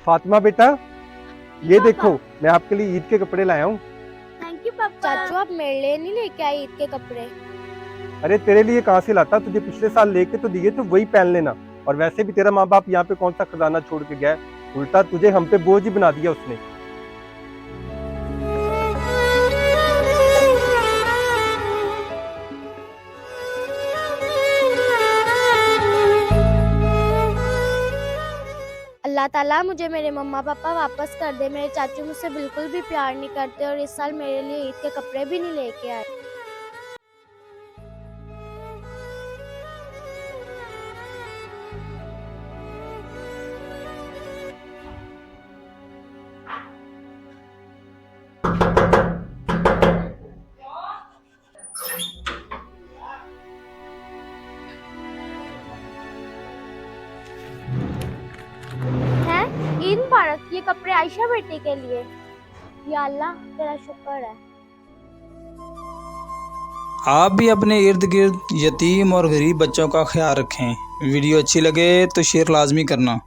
फातिमा बेटा, ये पापा। देखो मैं आपके लिए ईद के कपड़े लाया हूँ। थैंक यू पापा। चाचू आप मेरे लिए नहीं लेके आए ईद के कपड़े? अरे तेरे लिए कहाँ से लाता, तुझे पिछले साल लेके तो दिए थे, वही पहन लेना। और वैसे भी तेरा माँ बाप यहाँ पे कौन सा खजाना छोड़ के गया है, उल्टा तुझे हम पे बोझ ही बना दिया उसने। अल्लाह ताला मुझे मेरे मम्मा पापा वापस कर दे। मेरे चाचू मुझसे बिल्कुल भी प्यार नहीं करते और इस साल मेरे लिए ईद के कपड़े भी नहीं लेके आए। हैं? ईद मुबारक, ये कपड़े आयशा बेटी के लिए। या अल्लाह तेरा शुक्र है। आप भी अपने इर्द गिर्द यतीम और गरीब बच्चों का ख्याल रखें। वीडियो अच्छी लगे तो शेयर लाजमी करना।